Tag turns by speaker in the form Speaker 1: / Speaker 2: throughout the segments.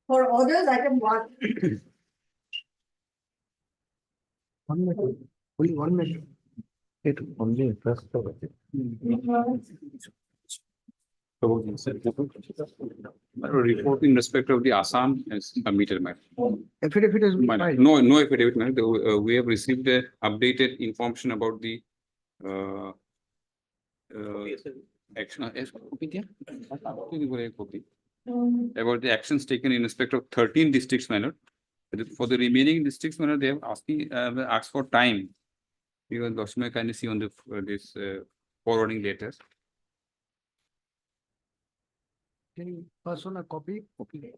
Speaker 1: For orders, item 1.
Speaker 2: 1 minute. Only 1 minute. It only first.
Speaker 3: Report in respect of the Assam is submitted, madam.
Speaker 2: Affidavit is filed.
Speaker 3: No affidavit, madam. We have received a updated information about the action. About the actions taken in respect of 13 districts, madam. For the remaining districts, madam, they have asked for time. Because Lakshmi kindly see on the this forwarding letters.
Speaker 2: Can you pass on a copy?
Speaker 3: Copy.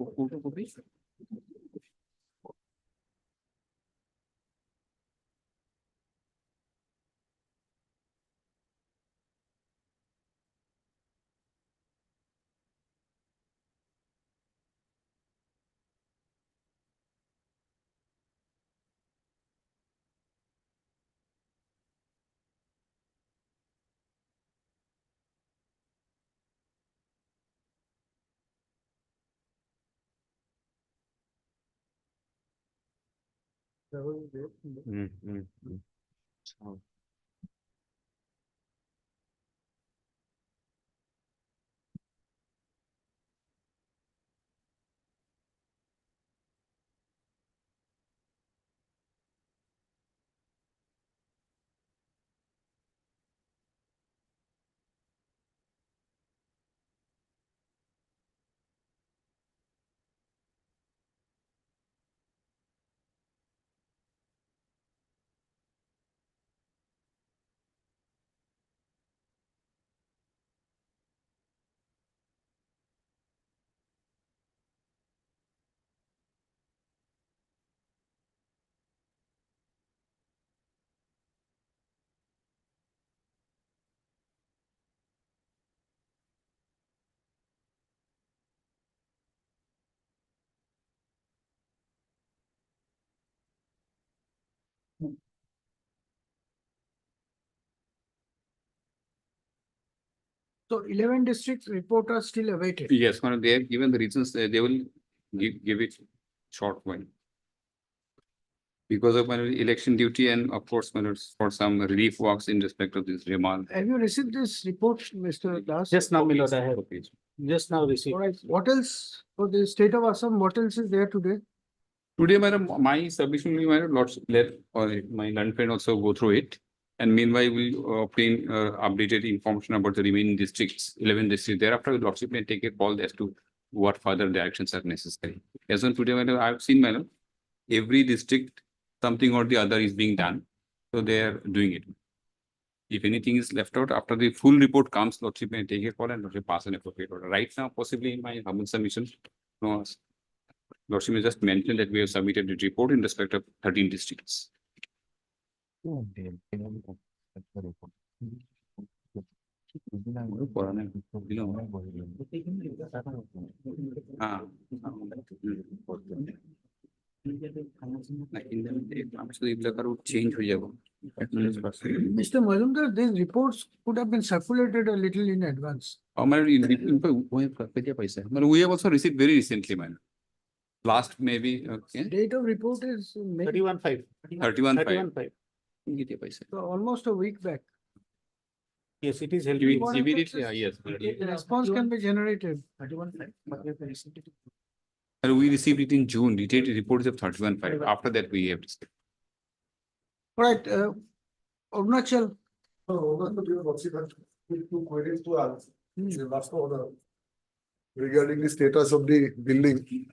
Speaker 2: So 11 districts report are still awaited.
Speaker 3: Yes, madam, they have given the reasons, they will give it short while. Because of my election duty and of course, madam, for some relief works in respect of this remand.
Speaker 2: Have you received this report, Mr. Das?
Speaker 4: Just now, my lord, I have just now
Speaker 2: All
Speaker 4: received.
Speaker 2: right, what else for the state of Assam? What else is there today?
Speaker 3: Today, madam, my submission will be, madam, let my learned friend also go through it. And meanwhile, we'll obtain updated information about the remaining districts, 11 districts. Thereafter, lordship may take a call as to what further directions are necessary. As on today, madam, I've seen, madam, every district, something or the other is being done. So they are doing it. If anything is left out, after the full report comes, lordship may take a call and lordship pass an appropriate order. Right now, possibly in my humble submission, no, lordship may just mention that we have submitted the report in respect of 13 districts. Change
Speaker 2: Mr. Majumdar, these reports could have been circulated a little in advance.
Speaker 3: we have also received very recently, man. Last maybe
Speaker 2: Date of report is May,
Speaker 4: 31/5.
Speaker 3: 31/5.
Speaker 4: 31/5.
Speaker 2: so almost a week back.
Speaker 4: Yes, it is helping.
Speaker 3: Immediately, yes.
Speaker 2: The response can be generated.
Speaker 4: 31/5.
Speaker 3: And we received it in June. Detailed reports of 31/5. After that, we have received.
Speaker 2: All right, Arunachal.
Speaker 5: Two queries to us. The last order regarding the status of the building.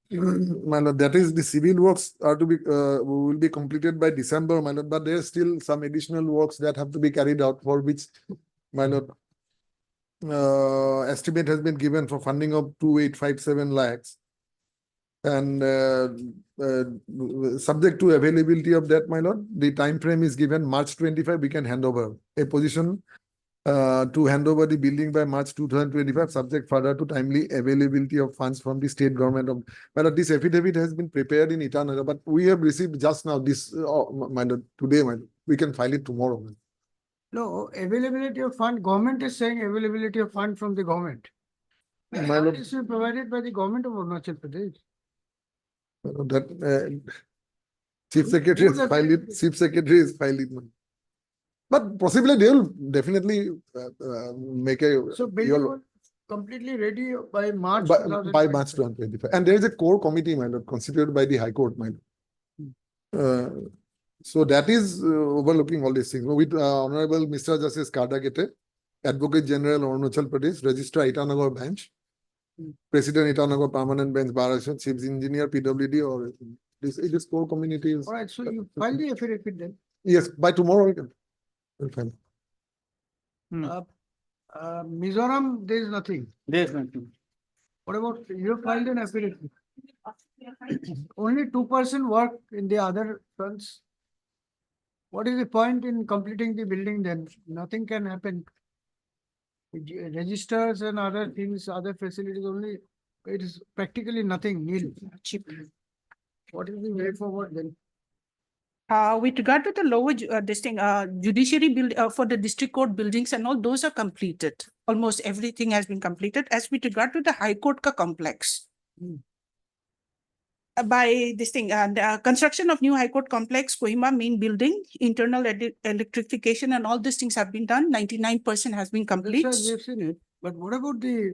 Speaker 5: My lord, that is the civil works are to be will be completed by December, my lord, but there are still some additional works that have to be carried out, for which, my lord, estimate has been given for funding of 2,857 lakhs. And subject to availability of that, my lord, the time frame is given March 25. We can hand over a position to hand over the building by March 2025, subject further to timely availability of funds from the state government of. My lord, this affidavit has been prepared in Itanagar, but we have received just now this, my lord, today, my lord. We can file it tomorrow. My lord.
Speaker 2: No, availability of fund, government is saying availability of fund from the government.
Speaker 5: My lord,
Speaker 2: This is provided by the government of Arunachal Pradesh.
Speaker 5: that chief secretary has
Speaker 2: Who does
Speaker 5: filed it,
Speaker 2: it?
Speaker 5: chief secretary has filed it. But possibly they will definitely make a.
Speaker 2: So building was completely ready by March
Speaker 5: By
Speaker 2: 2025.
Speaker 5: March 2025. And there is a core committee, my lord, constituted by the High Court, my lord. So that is overlooking all these things. With Honorable Mr. Justice Kardagete, Advocate General Arunachal Pradesh, Registrar Itanagar Bench, President Itanagar Permanent Bench Bar Association, Chief Engineer PWD, or this core community is.
Speaker 2: All right, so you file the affidavit then.
Speaker 5: Yes, by tomorrow we can. We'll file.
Speaker 2: Uh, Mizoram, there is nothing.
Speaker 4: There's nothing.
Speaker 2: What about, you have filed an affidavit? Only 2% work in the other fronts. What is the point in completing the building then? Nothing can happen. Registers and other things, other facilities only, it is practically nothing, nil. What is the way forward then?
Speaker 1: With regard to the lower judiciary build for the district court buildings and all, those are completed. Almost everything has been completed. As with regard to the High Court ka complex. By this thing, the construction of new High Court complex, Kohima main building, internal electrification and all these things have been done. 99% has been complete.
Speaker 2: That's why we have seen it, but what about the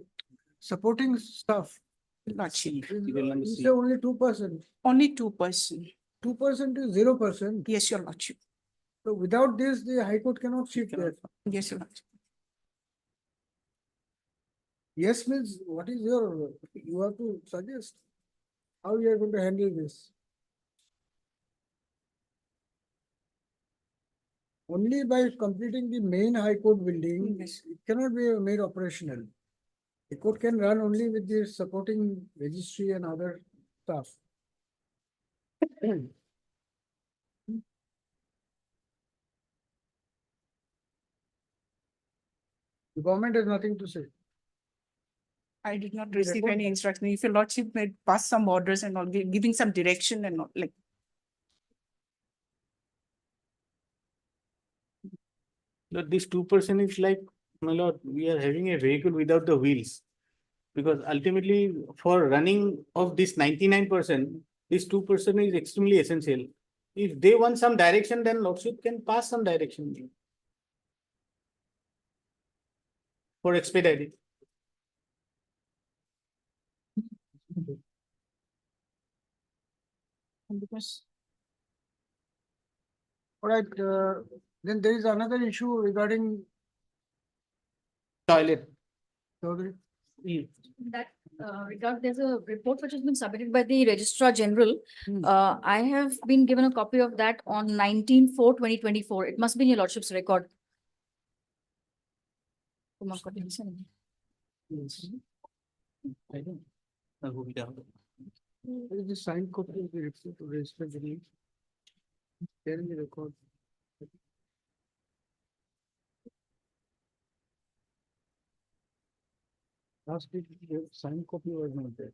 Speaker 2: supporting stuff?
Speaker 1: Not cheap.
Speaker 2: You say only 2%.
Speaker 1: Only 2%.
Speaker 2: 2% is 0%.
Speaker 1: Yes, your lordship.
Speaker 2: So without this, the High Court cannot shift that.
Speaker 1: Yes, your lordship.
Speaker 2: Yes means what is your, you have to suggest how you are going to handle this. Only by completing the main High Court building,
Speaker 1: Yes.
Speaker 2: it cannot be made operational. The court can run only with the supporting registry and other stuff. The government has nothing to say.
Speaker 1: I did not
Speaker 2: The
Speaker 1: receive
Speaker 2: record-
Speaker 1: any instruction. If your lordship may pass some orders and all, giving some direction and all, like.
Speaker 4: But this 2% is like, my lord, we are having a vehicle without the wheels. Because ultimately, for running of this 99%, this 2% is extremely essential. If they want some direction, then lordship can pass some direction. For expediting.
Speaker 1: Because
Speaker 2: All right, then there is another issue regarding
Speaker 4: Toilet.
Speaker 2: Chaudhary.
Speaker 6: That regard, there's a report which has been submitted by the Registrar General.
Speaker 2: Hmm.
Speaker 6: I have been given a copy of that on 19/4/2024. It must be in your lordship's record.
Speaker 2: What is the signed copy of the report to register the name? There in the record. Last week, the signed copy was not there.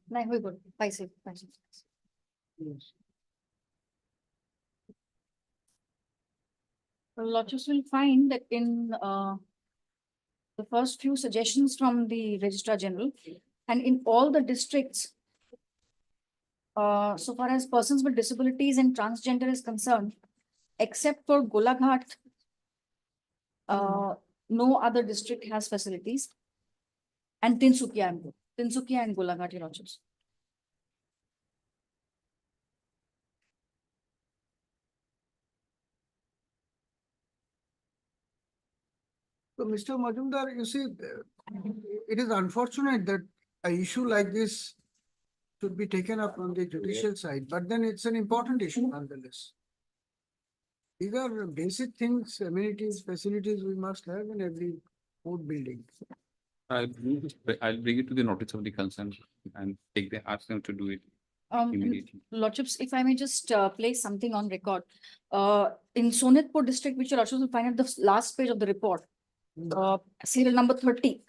Speaker 6: No, we're good. Paise.
Speaker 2: Yes.
Speaker 6: Lordships will find that in the first few suggestions from the Registrar General and in all the districts, so far as persons with disabilities and transgender is concerned, except for Golaghat, no other district has facilities. And Tinsukia and Golaghat, your lordships.
Speaker 2: So, Mr. Majumdar, you see, it is unfortunate that a issue like this should be taken up on the judicial side, but then it's an important issue nonetheless. These are basic things, amenities, facilities we must have in every court building.
Speaker 3: I'll bring it to the notice of the concern and ask them to do it
Speaker 6: And
Speaker 3: immediately.
Speaker 6: Lordships, if I may just place something on record. In Sonitpur district, which your Lordships will find at the last page of the report, serial number 30.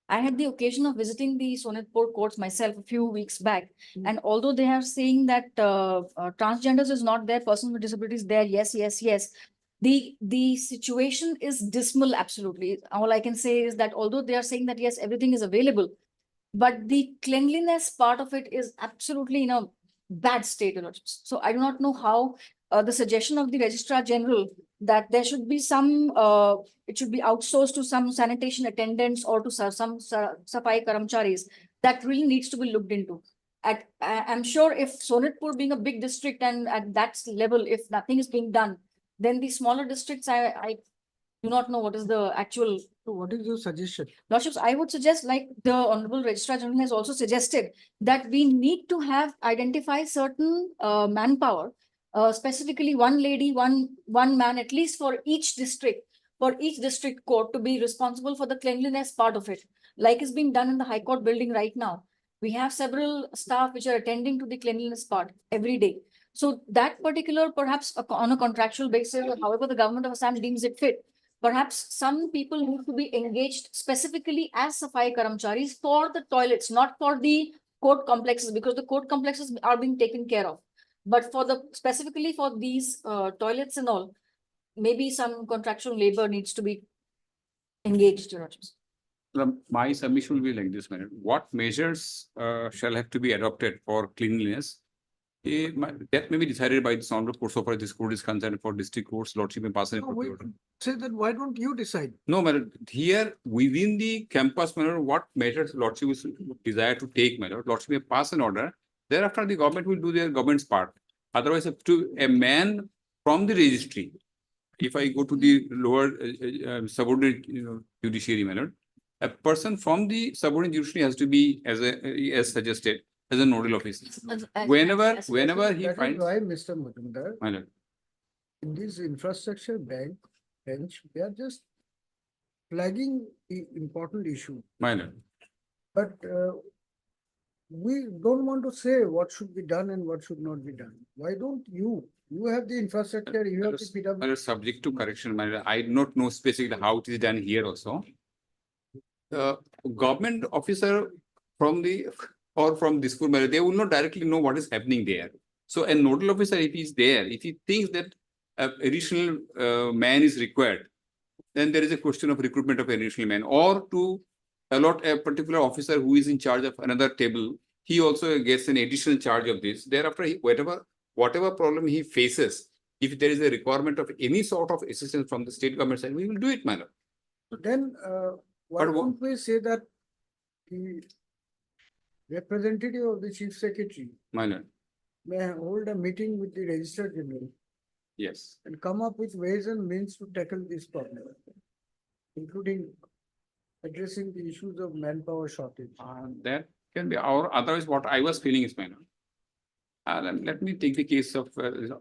Speaker 6: I had the occasion of visiting the Sonitpur courts myself a few weeks back. And although they are saying that transgenders is not there, persons with disabilities there, yes. The situation is dismal, absolutely. All I can say is that although they are saying that, yes, everything is available, but the cleanliness part of it is absolutely in a bad state. Your Lordships. So I do not know how the suggestion of the Registrar General that there should be some, it should be outsourced to some sanitation attendants or to some safai karamcharis, that really needs to be looked into. I'm sure if Sonitpur being a big district and at that level, if nothing is being done, then the smaller districts, I do not know what is the actual.
Speaker 2: So what is your suggestion?
Speaker 6: Lordships, I would suggest, like the Honorable Registrar General has also suggested, that we need to have identify certain manpower, specifically one lady, one man, at least for each district court to be responsible for the cleanliness part of it, like is being done in the High Court building right now. We have several staff which are attending to the cleanliness part every day. So that particular, perhaps on a contractual basis, or however the government of Assam deems it fit, perhaps some people need to be engaged specifically as safai karamcharis for the toilets, not for the court complexes, because the court complexes are being taken care of. But for the, specifically for these toilets and all, maybe some contractual labor needs to be engaged. Your Lordships.
Speaker 3: My submission will be like this, madam. What measures shall have to be adopted for cleanliness? That may be decided by the Honorable Court so far as this court is concerned. For district courts, Lordship may pass an
Speaker 2: No,
Speaker 3: appropriate order.
Speaker 2: Say that, why don't you decide?
Speaker 3: No, madam, here within the campus, madam, what measures Lordship is desire to take, madam, Lordship may pass an order. Thereafter, the government will do their government's part. Otherwise, if to a man from the registry, if I go to the lower subordinate judiciary, madam, a person from the subordinate judiciary has to be as suggested as a nodal officer. Whenever he
Speaker 2: That is
Speaker 3: finds,
Speaker 2: why, Mr. Majumdar,
Speaker 3: madam,
Speaker 2: in this infrastructure bench, they are just flagging the important issue.
Speaker 3: madam.
Speaker 2: But we don't want to say what should be done and what should not be done. Why don't you? You have the infrastructure, you have the PW.
Speaker 3: Madam, subject to correction, madam, I do not know specifically how it is done here also. The government officer from the or from this school, they will not directly know what is happening there. So a nodal officer, if he is there, if he thinks that additional man is required, then there is a question of recruitment of additional man, or to allot a particular officer who is in charge of another table. He also gets an additional charge of this. Thereafter, whatever problem he faces, if there is a requirement of any sort of assistance from the state government side, we will do it, madam.
Speaker 2: So then, why
Speaker 3: But
Speaker 2: don't we say that the representative of the chief secretary
Speaker 3: Madam,
Speaker 2: may hold a meeting with the Registrar General
Speaker 3: yes.
Speaker 2: and come up with ways and means to tackle this problem, including addressing the issues of manpower shortage.
Speaker 3: That can be, or otherwise what I was feeling is, madam. Let me take the case of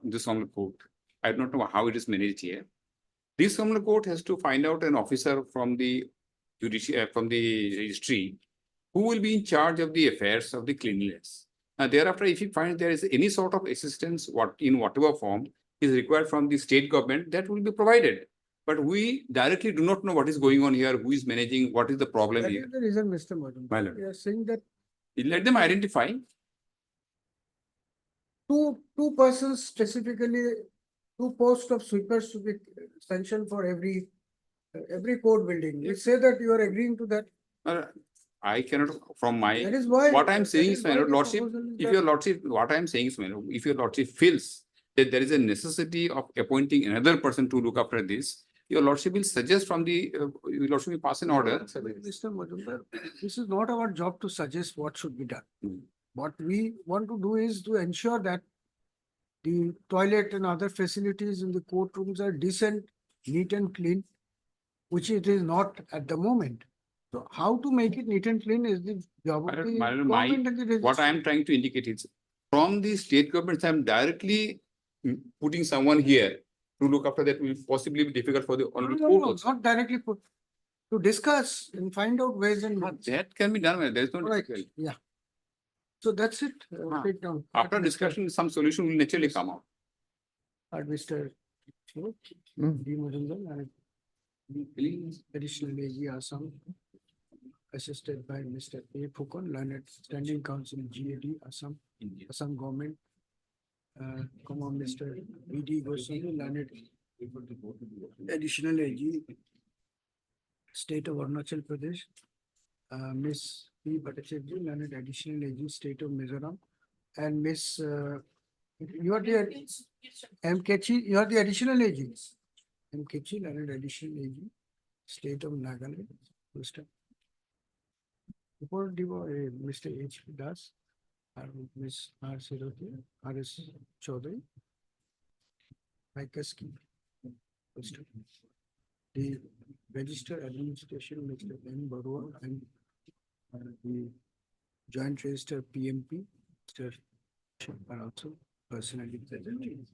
Speaker 3: this Honorable Court. I don't know how it is managed here. This Honorable Court has to find out an officer from the judiciary, from the registry, who will be in charge of the affairs of the cleanliness. Thereafter, if you find there is any sort of assistance, in whatever form is required from the state government, that will be provided. But we directly do not know what is going on here, who is managing, what is the problem
Speaker 2: That
Speaker 3: here.
Speaker 2: is the reason, Mr. Majumdar.
Speaker 3: My lord.
Speaker 2: We are saying that
Speaker 3: Let them identify.
Speaker 2: two persons specifically, two posts of sweepers to be sanctioned for every court building. We say that you are agreeing to that.
Speaker 3: I cannot, from my,
Speaker 2: That is why.
Speaker 3: what I am
Speaker 2: that
Speaker 3: saying
Speaker 2: is
Speaker 3: is,
Speaker 2: why
Speaker 3: my
Speaker 2: the
Speaker 3: lordship,
Speaker 2: proposal is
Speaker 3: if
Speaker 2: that-
Speaker 3: your lordship, what I am saying is, my lord, if your lordship feels that there is a necessity of appointing another person to look after this, your lordship will suggest from the, your lordship will pass an order.
Speaker 2: Mr. Majumdar, this is not our job to suggest what should be done.
Speaker 3: Hmm.
Speaker 2: What we want to do is to ensure that the toilet and other facilities in the courtrooms are decent, neat and clean, which it is not at the moment. So how to make it neat and clean is the job of the government and the
Speaker 3: What I
Speaker 2: registrar.
Speaker 3: am trying to indicate is, from the state government, I am directly putting someone here to look after that will possibly be difficult for the
Speaker 2: No,
Speaker 3: honorable
Speaker 2: no,
Speaker 3: court
Speaker 2: no,
Speaker 3: also.
Speaker 2: not directly put. to discuss and find out ways and means.
Speaker 3: That can be done, there is no
Speaker 2: Right,
Speaker 3: difficulty.
Speaker 2: yeah. So that's it.
Speaker 3: Ah.
Speaker 2: Take down.
Speaker 3: After discussion, some solution will naturally come out.
Speaker 2: Mr.
Speaker 5: Hmm.
Speaker 2: D. Majumdar and additional AG Assam, assisted by Mr. A. Phukon, learned standing council GAD Assam, Assam government. Mr. B. D. Goswami, learned additional AG, state of Arunachal Pradesh. Miss P. Bhattacharya, learned additional AG, state of Mizoram, and Miss you are the M. Kechi, you are the additional AG. M. Kechi, learned additional AG, state of Nagaland. Mr. Before Mr. H. Das, Miss R. Siroti, R. S. Chaudhary. Mikaski. The register administration, Mr. N. Barua, and the joint register PMP, Mr. are also personally present.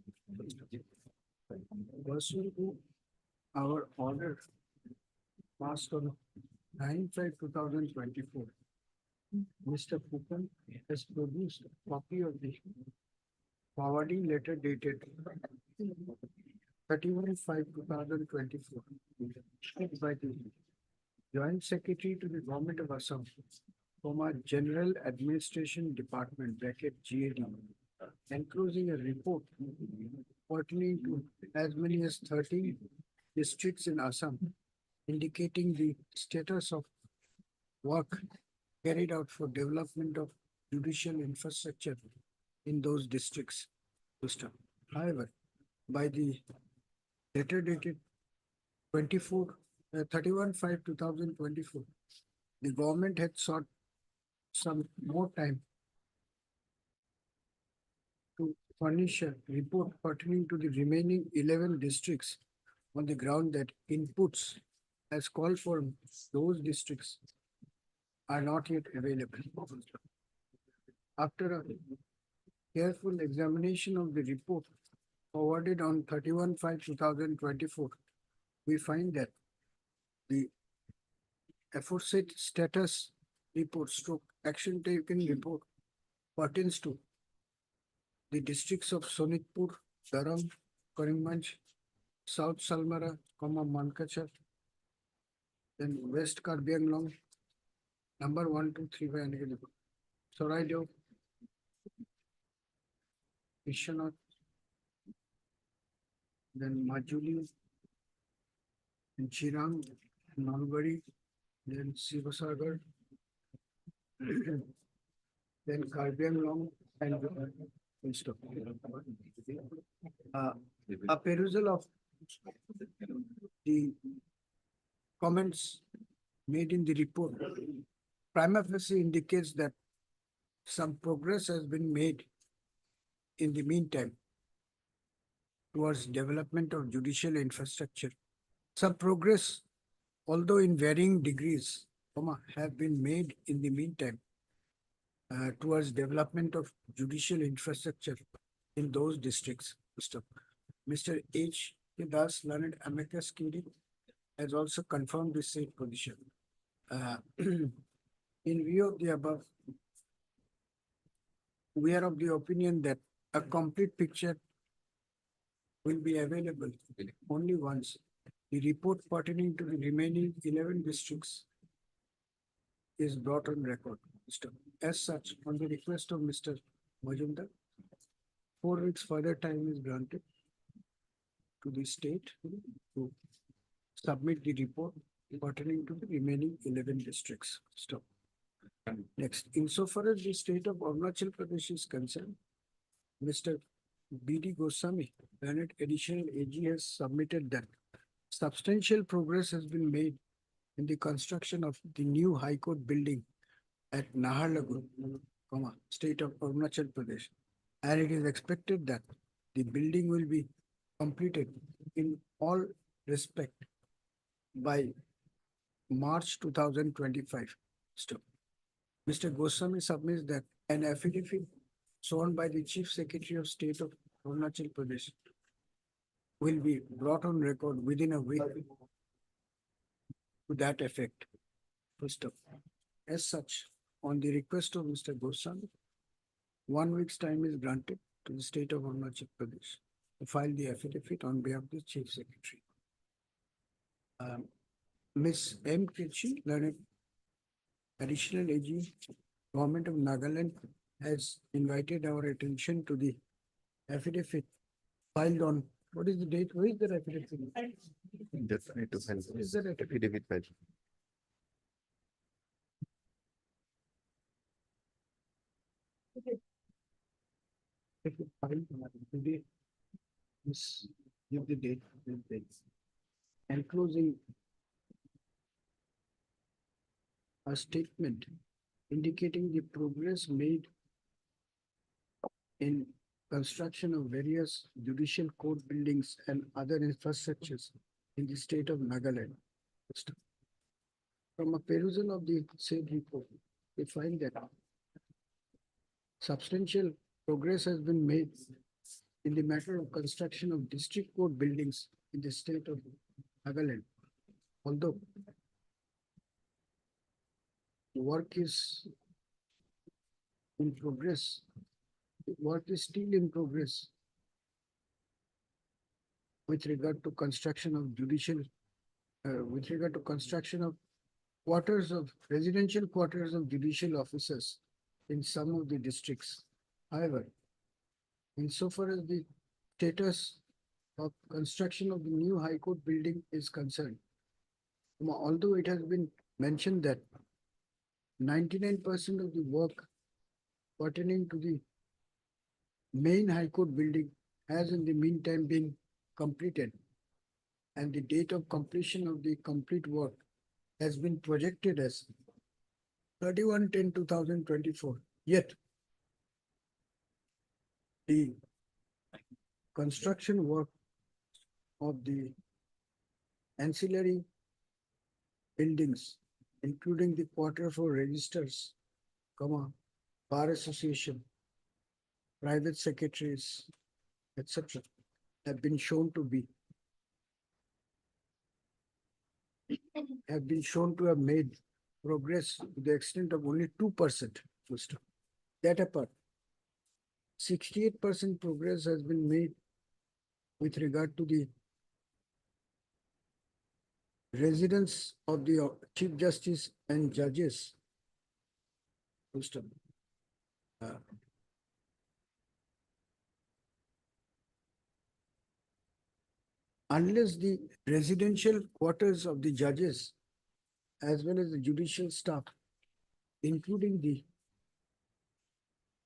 Speaker 2: Pursuant to our order passed on 9/5/2024, Mr. Pukan has produced a copy of the forwarding letter dated 31/5/2024 by the Joint Secretary to the Government of Assam, General Administration Department (GAD), enclosing a report pertaining to as many as 30 districts in Assam, indicating the status of work carried out for development of judicial infrastructure in those districts. However, by the letter dated 31/5/2024, the government had sought some more time to furnish a report pertaining to the remaining 11 districts on the ground that inputs as called for those districts are not yet available. After a careful examination of the report forwarded on 31/5/2024, we find that the aforesaid status report stroke action taken report pertains to the districts of Sonitpur, Dharam, Karimganj, South Salmara, Mankachar, then West Karbi Anglong, number 1, 2, 3 by Soraido, Vishwanath, then Majuli, and Chirang, Nalbari, then Sivasagar, then Karbi Anglong, and stuff. A perusal of the comments made in the report prima facie indicates that some progress has been made in the meantime towards development of judicial infrastructure. Some progress, although in varying degrees, have been made in the meantime towards development of judicial infrastructure in those districts. Mr. H. Das, learned amicus curiae, has also confirmed the same position. In view of the above, we are of the opinion that a complete picture will be available only once the report pertaining to the remaining 11 districts is brought on record. As such, on the request of Mr. Majumdar, 4 weeks further time is granted to the state to submit the report pertaining to the remaining 11 districts. Next, insofar as the state of Arunachal Pradesh is concerned, Mr. B. D. Goswami, learned additional AG, has submitted that substantial progress has been made in the construction of the new High Court building at Naharlagun, state of Arunachal Pradesh, and it is expected that the building will be completed in all respect by March 2025. Mr. Goswami submits that an affidavit sworn by the Chief Secretary of State of Arunachal Pradesh will be brought on record within a week to that effect. First of all, as such, on the request of Mr. Goswami, 1 week's time is granted to the state of Arunachal Pradesh to file the affidavit on behalf of the chief secretary. Ms. M. Kirchi, learned additional AG, Government of Nagaland has invited our attention to the affidavit filed on, what is the date? Where is the affidavit?
Speaker 7: Just need to file.
Speaker 2: Is that it?
Speaker 7: Affidavit file.
Speaker 2: If you file today, this, give the date, the dates. Enclosing a statement indicating the progress made in construction of various judicial court buildings and other infrastructures in the state of Nagaland. From a perusal of the said report, we find that substantial progress has been made in the matter of construction of district court buildings in the state of Nagaland. Although work is in progress, work is still in progress with regard to construction of with regard to construction of residential quarters of judicial officers in some of the districts. However, insofar as the status of construction of the new High Court building is concerned, although it has been mentioned that 99% of the work pertaining to the main High Court building has in the meantime been completed, and the date of completion of the complete work has been projected as 31/10/2024. Yet, the construction work of the ancillary buildings, including the quarter for registers, bar association, private secretaries, etc., have been shown to have made progress to the extent of only 2%. That apart, 68% progress has been made with regard to the residence of the Chief Justice and judges. Unless the residential quarters of the judges as well as the judicial staff, including the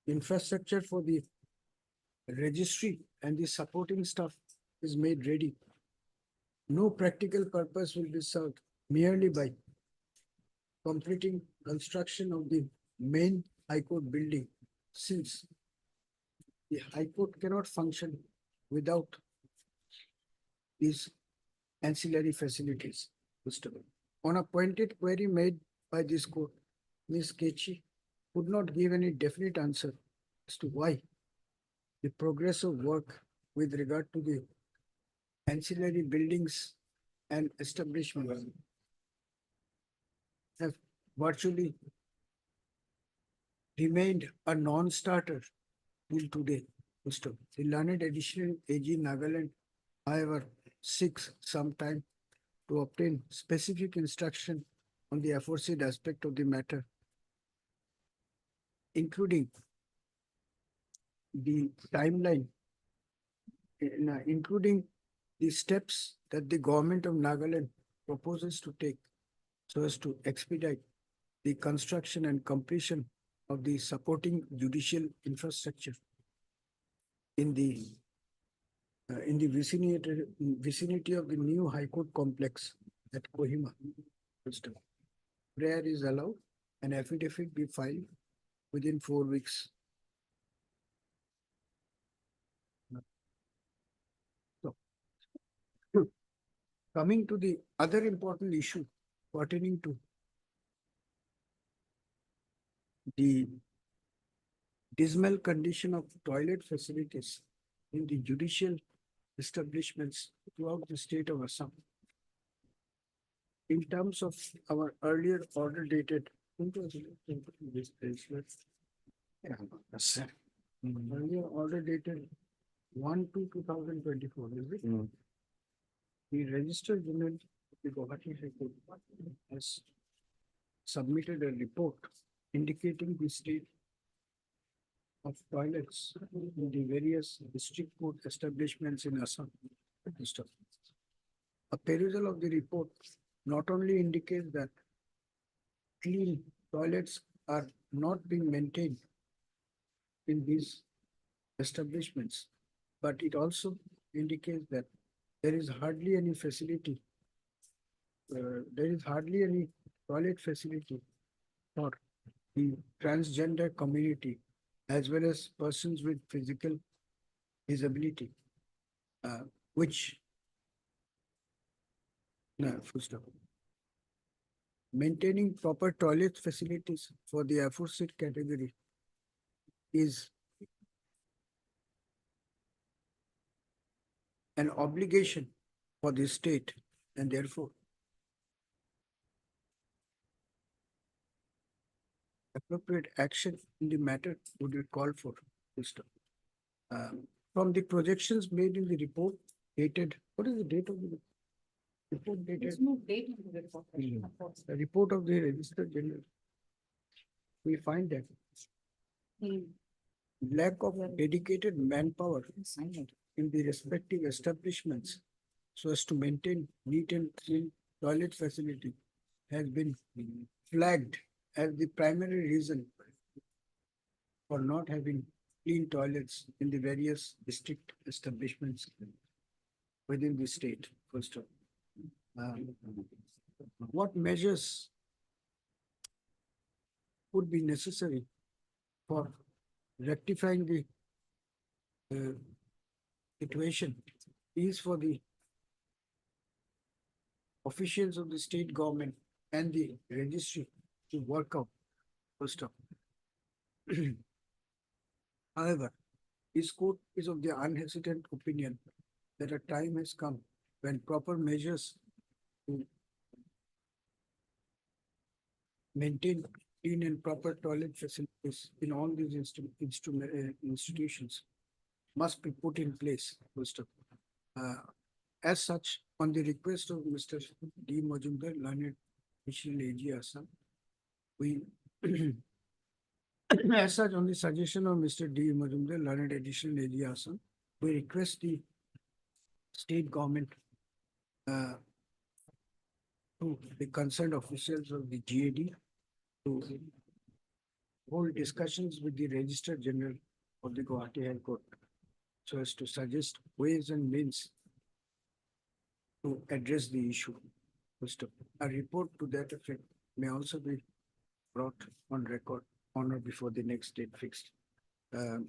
Speaker 2: infrastructure for the registry and the supporting staff is made ready, no practical purpose will be served merely by completing construction of the main High Court building, since the High Court cannot function without these ancillary facilities. On a pointed query made by this court, Ms. Kechi could not give any definite answer as to why the progress of work with regard to the ancillary buildings and establishments have virtually remained a non-starter till today. The learned additional AG Nagaland, however, seeks some time to obtain specific instruction on the aforesaid aspect of the matter, including the timeline, including the steps that the government of Nagaland proposes to take so as to expedite the construction and completion of the supporting judicial infrastructure in the vicinity of the new High Court complex at Kohima. Prayer is allowed and affidavit be filed within 4 weeks. So, coming to the other important issue pertaining to the dismal condition of toilet facilities in the judicial establishments throughout the state of Assam. in terms of our earlier order dated. Earlier order dated 1/2/2024, is it? The Register General of the Guwahati High Court has submitted a report indicating the state of toilets in the various district court establishments in Assam. A perusal of the report not only indicates that clean toilets are not being maintained in these establishments, but it also indicates that there is hardly any facility. There is hardly any toilet facility for the transgender community as well as persons with physical disability, which no, full stop. Maintaining proper toilet facilities for the aforesaid category is an obligation for the state, and therefore appropriate action in the matter would be called for. Full stop. From the projections made in the report dated, what is the date of the report? Report dated,
Speaker 6: There's no date on the report.
Speaker 2: the report of the Register General. We find that lack of dedicated manpower in the respective establishments so as to maintain neat and clean toilet facility has been flagged as the primary reason for not having clean toilets in the various district establishments within the state. First of all, what measures would be necessary for rectifying the situation is for the officials of the state government and the registry to work out first of all. However, this court is of the unhesitant opinion that a time has come when proper measures to maintain clean and proper toilet facilities in all these institutions must be put in place first of all. As such, on the request of Mr. D. Majumdar, learned Additional AG Assam, we as such, on the suggestion of Mr. D. Majumdar, learned Additional AG Assam, we request the state government to the concerned officials of the GAD to hold discussions with the Registrar General of the Guwahati High Court so as to suggest ways and means to address the issue. First of all, a report to that effect may also be brought on record on or before the next date fixed. The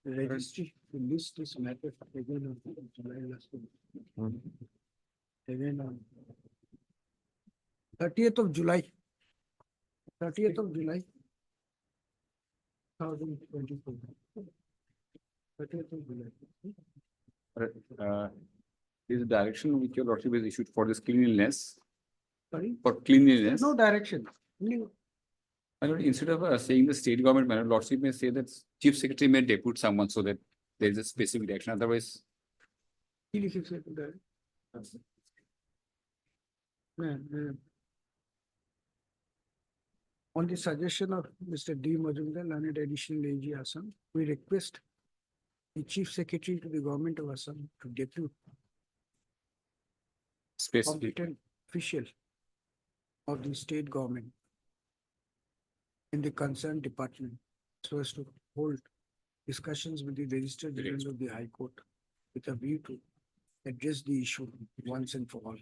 Speaker 2: registry to list this matter again on July last week. Again on 30th of July. 30th of July. 2024. 30th of July.
Speaker 3: Is the direction which your lordship is issued for this cleanliness,
Speaker 2: Sorry,
Speaker 3: for cleanliness?
Speaker 2: no direction. Only
Speaker 3: My lord, instead of saying the state government, my lordship may say that chief secretary may depute someone so that there is a specific action. Otherwise,
Speaker 2: he लिखे से direct. On the suggestion of Mr. D. Majumdar, learned Additional AG Assam, we request the Chief Secretary to the Government of Assam to depute
Speaker 3: specific.
Speaker 2: competent official of the state government in the concerned department so as to hold discussions with the Registrar General of the High Court with a view to address the issue once and for all.